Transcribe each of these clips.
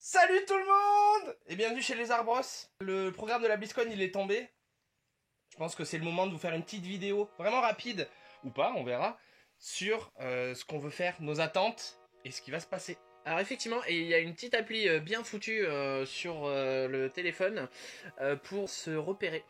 Salut tout le monde et bienvenue chez les Arbros. Le programme de la BlizzCon il est tombé. Je pense que c'est le moment de vous faire une petite vidéo, vraiment rapide, ou pas, on verra, sur ce qu'on veut faire, nos attentes et ce qui va se passer. Alors effectivement, et il y a une petite appli bien foutue sur le téléphone pour se repérer.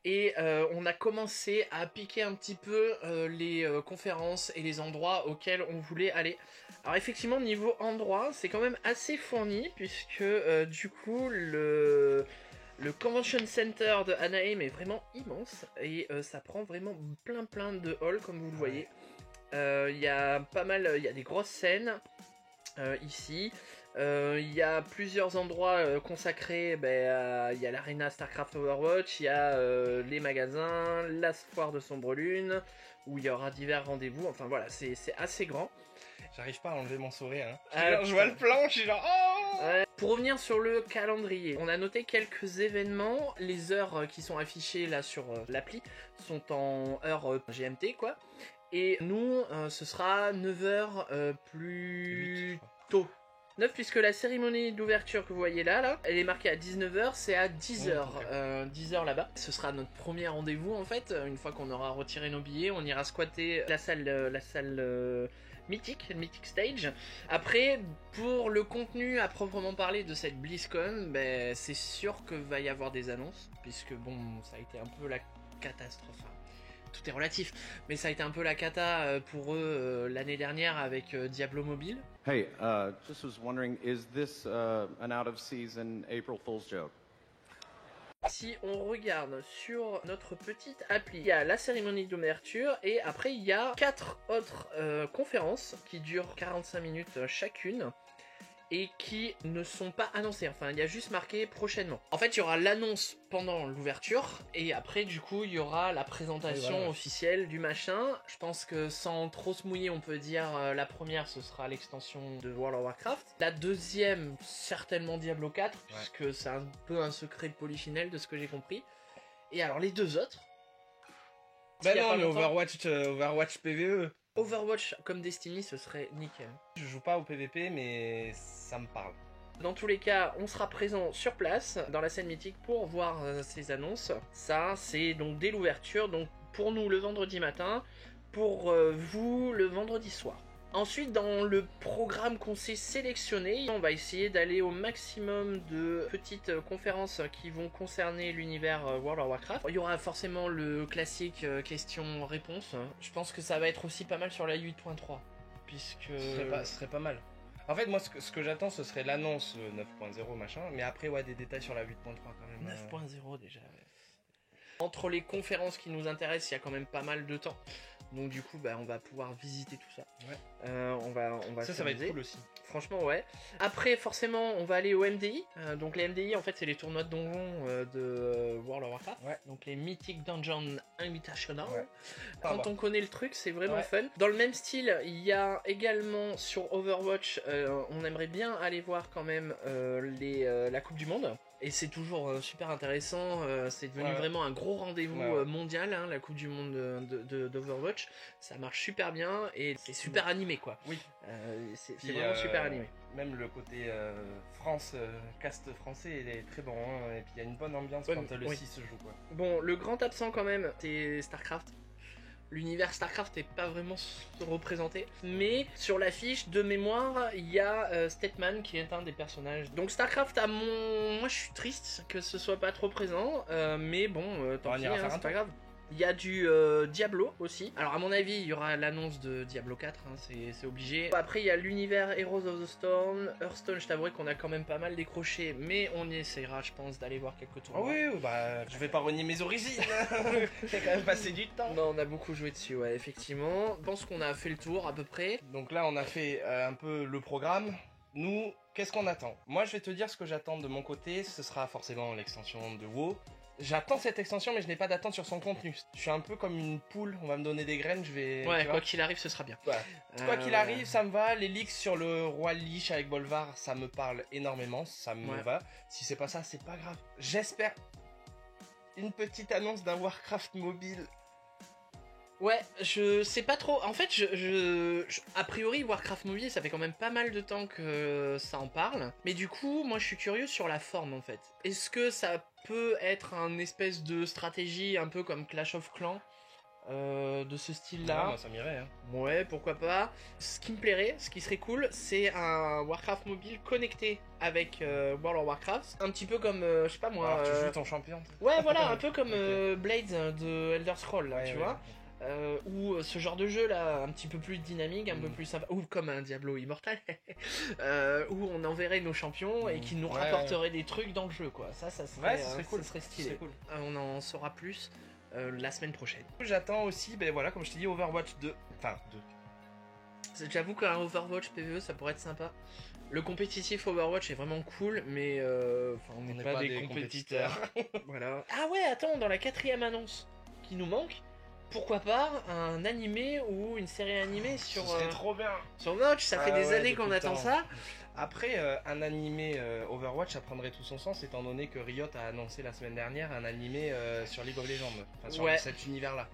Et on a commencé à piquer un petit peu les conférences et les endroits auxquels on voulait aller. Alors effectivement, niveau endroit, c'est quand même assez fourni, puisque du coup, le Convention Center de Anaheim est vraiment immense, et ça prend vraiment plein de halls, comme vous le voyez. Il y a pas mal, il y a des grosses scènes. Ici, il y a plusieurs endroits consacrés. Il y a l'arena StarCraft Overwatch, il y a les magasins, la foire de Sombre Lune, où il y aura divers rendez-vous. Enfin voilà, c'est assez grand. J'arrive pas à enlever mon sourire. Hein. Ah, Je vois le plan, je suis genre oh. Pour revenir sur le calendrier, on a noté quelques événements. Les heures qui sont affichées là sur l'appli sont en heure GMT quoi. Et nous, ce sera 9h plus 8, tôt. 9 puisque la cérémonie d'ouverture que vous voyez là, elle est marquée à 19h, c'est à 10h, 10h là-bas. Ce sera notre premier rendez-vous en fait, une fois qu'on aura retiré nos billets, on ira squatter la salle mythique, le Mythic Stage. Après, pour le contenu à proprement parler de cette BlizzCon, c'est sûr que va y avoir des annonces, puisque bon, ça a été un peu la catastrophe. Tout est relatif, mais ça a été un peu la cata pour eux l'année dernière avec Diablo Mobile. Hey, just was wondering, is this an out-of-season April Fool's joke? Si on regarde sur notre petite appli, il y a la cérémonie d'ouverture et après il y a 4 autres conférences qui durent 45 minutes chacune et qui ne sont pas annoncées. Enfin, il y a juste marqué prochainement. En fait, il y aura l'annonce pendant l'ouverture et après, du coup, il y aura la présentation officielle du machin. Je pense que sans trop se mouiller, on peut dire la première, ce sera l'extension de World of Warcraft. La deuxième, certainement Diablo 4, puisque c'est un peu un secret de Polichinelle, de ce que j'ai compris. Et alors, les deux autres... Ben non, mais Overwatch PvE. Overwatch comme Destiny, ce serait nickel. Je joue pas au PvP, mais ça me parle. Dans tous les cas, on sera présent sur place, dans la scène mythique, pour voir ces annonces. Ça, c'est donc dès l'ouverture, donc pour nous le vendredi matin, pour vous le vendredi soir. Ensuite, dans le programme qu'on s'est sélectionné, on va essayer d'aller au maximum de petites conférences qui vont concerner l'univers World of Warcraft. Il y aura forcément le classique questions-réponses. Je pense que ça va être aussi pas mal sur la 8.3, puisque... Ce serait pas mal. En fait, moi, ce que j'attends, ce serait l'annonce 9.0 machin, mais après, ouais, des détails sur la 8.3 quand même. 9.0 déjà. Entre les conférences qui nous intéressent, il y a quand même pas mal de temps. Donc du coup, on va pouvoir visiter tout ça. Ouais. On va ça va être cool aussi. Franchement, ouais. Après, forcément, on va aller au MDI. Donc les MDI, en fait, c'est les tournois de donjons de World of Warcraft. Ouais. Donc les Mythic Dungeon Invitational. Ouais. Quand on connaît le truc, c'est vraiment fun. Dans le même style, il y a également sur Overwatch, on aimerait bien aller voir quand même la Coupe du Monde. Et c'est toujours super intéressant, c'est devenu vraiment un gros rendez-vous mondial, hein, la Coupe du Monde d'Overwatch. Ça marche super bien et c'est super animé quoi. Oui. C'est vraiment super animé. Même le côté France, cast français, il est très bon. Hein, et puis il y a une bonne ambiance quand le 6 se joue. Quoi. Bon, le grand absent quand même, c'est StarCraft. L'univers StarCraft n'est pas vraiment représenté, mais sur l'affiche de mémoire, il y a Statman qui est un des personnages. Donc StarCraft, moi je suis triste que ce soit pas trop présent, mais bon, tant pis, c'est pas grave. Il y a du Diablo aussi. Alors à mon avis, il y aura l'annonce de Diablo 4, hein, c'est obligé. Après, il y a l'univers Heroes of the Storm. Hearthstone, je t'avouerai qu'on a quand même pas mal décroché, mais on y essaiera, je pense, d'aller voir quelques tournois. Ah oui, je vais pas renier mes origines. J'ai quand même passé du temps. Non, on a beaucoup joué dessus, ouais, effectivement. Je pense qu'on a fait le tour à peu près. Donc là, on a fait un peu le programme. Nous, qu'est-ce qu'on attend? Moi, je vais te dire ce que j'attends de mon côté. Ce sera forcément l'extension de WoW. J'attends cette extension, mais je n'ai pas d'attente sur son contenu. Je suis un peu comme une poule, on va me donner des graines, je vais... Ouais, quoi qu'il arrive, ce sera bien. Ouais. Quoi qu'il arrive, ça me va. Les leaks sur le roi Lich avec Bolvar, ça me parle énormément, ça me va. Si c'est pas ça, c'est pas grave. J'espère une petite annonce d'un Warcraft mobile. Ouais, je sais pas trop. En fait, a priori, Warcraft Mobile, ça fait quand même pas mal de temps que ça en parle. Mais du coup, moi, je suis curieux sur la forme, en fait. Est-ce que ça peut être un espèce de stratégie un peu comme Clash of Clans de ce style-là? Moi, ça m'irait. Hein. Ouais, pourquoi pas. Ce qui me plairait, ce qui serait cool, c'est un Warcraft Mobile connecté avec World of Warcraft. Un petit peu comme, je sais pas moi... Alors, tu joues ton champion. Ouais, voilà, un peu comme Blades de Elder Scrolls, là, Ouais, tu ouais. vois. Ou ce genre de jeu là, un petit peu plus dynamique, un peu plus sympa, ou comme un Diablo Immortal, où on enverrait nos champions et qui nous Ouais, rapporteraient des trucs dans le jeu, quoi. Ça serait, ça serait cool. ça serait stylé. Ça serait cool. On en saura plus la semaine prochaine. J'attends aussi, ben voilà, comme je t'ai dit, Overwatch 2. Enfin, 2. J'avoue qu'un Overwatch PvE ça pourrait être sympa. Le compétitif Overwatch est vraiment cool, mais on n'est pas, des compétiteurs. Voilà. Ah ouais, attends, dans la 4e annonce qui nous manque, pourquoi pas un animé ou une série animée sur, Ce serait trop bien. sur Overwatch? Ça fait des ouais, années depuis qu'on le attend temps. ça. Après, un animé Overwatch, ça prendrait tout son sens, étant donné que Riot a annoncé la semaine dernière un animé sur League of Legends, enfin sur Ouais. cet univers-là.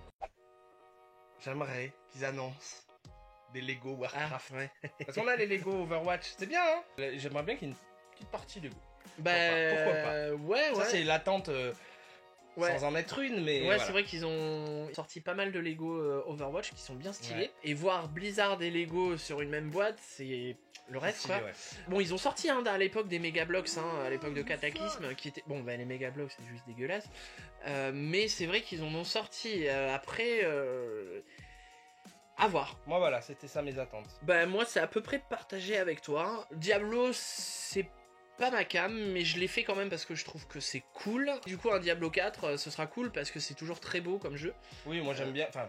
J'aimerais qu'ils annoncent des Lego Warcraft. Ah, ouais. Parce qu'on a les Lego Overwatch, c'est bien, hein. J'aimerais bien qu'il y ait une petite partie Lego. Bah, Pourquoi pas. ouais, Ça, ouais. c'est l'attente Ouais. sans en être une, mais. Ouais, voilà. c'est vrai qu'ils ont sorti pas mal de Lego Overwatch qui sont bien stylés. Ouais. Et voir Blizzard et Lego sur une même boîte, c'est le reste, Stylé, quoi. ouais. Bon, ils ont sorti à l'époque des Mega Bloks, à l'époque de Cataclysme, qui étaient... Bon, bah les Mega Bloks, c'est juste dégueulasse. Mais c'est vrai qu'ils en ont sorti. Après, à voir. Moi, voilà, c'était ça mes attentes. Bah moi, c'est à peu près partagé avec toi. Diablo, c'est pas ma cam, mais je l'ai fait quand même parce que je trouve que c'est cool. Du coup, un Diablo 4, ce sera cool parce que c'est toujours très beau comme jeu. Oui, moi j'aime bien. Enfin,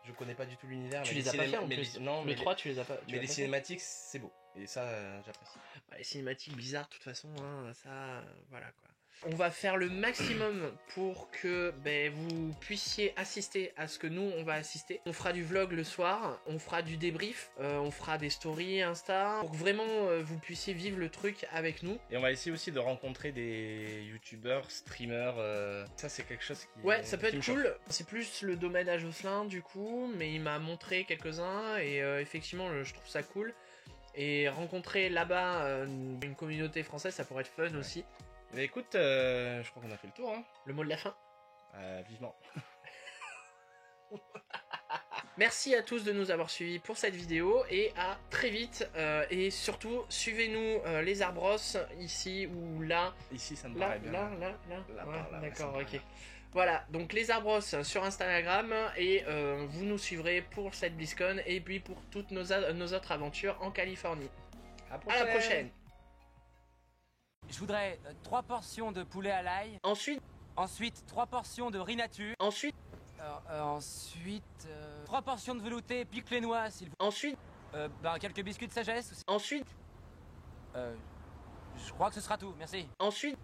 je connais pas du tout l'univers. Tu mais les as pas fait en mais plus. Non, mais Le 3, tu les as pas. mais les cinématiques, c'est beau. Et ça, j'apprécie. Les cinématiques bizarres, de toute façon, hein, ça, voilà quoi. On va faire le maximum pour que vous puissiez assister à ce que nous on va assister. On fera du vlog le soir, on fera du débrief, on fera des stories Insta, pour que vraiment vous puissiez vivre le truc avec nous. Et on va essayer aussi de rencontrer des youtubeurs, streamers. Ça, c'est quelque chose qui. Ouais, ça peut qui me être chauffe. cool. C'est plus le domaine à Jocelyn du coup, mais il m'a montré quelques-uns et effectivement je trouve ça cool. Et rencontrer là-bas une communauté française, ça pourrait être fun aussi. Mais écoute, je crois qu'on a fait le tour. Hein. Le mot de la fin. Vivement. Merci à tous de nous avoir suivis pour cette vidéo et à très vite. Et surtout, suivez-nous les Arbros ici ou là. Ici, ça me Là, paraît bien. là. Là, Ouais, par là, ouais, ça d'accord, me ok. paraît bien. Voilà, donc les Arbros sur Instagram et vous nous suivrez pour cette BlizzCon et puis pour toutes nos autres aventures en Californie. À la prochaine. Je voudrais 3 portions de poulet à l'ail, Ensuite, ensuite 3 portions de riz nature, ensuite, ensuite 3 portions de velouté piqué noix, s'il vous ensuite, quelques biscuits de sagesse aussi. ensuite, Je crois que ce sera tout, merci. ensuite.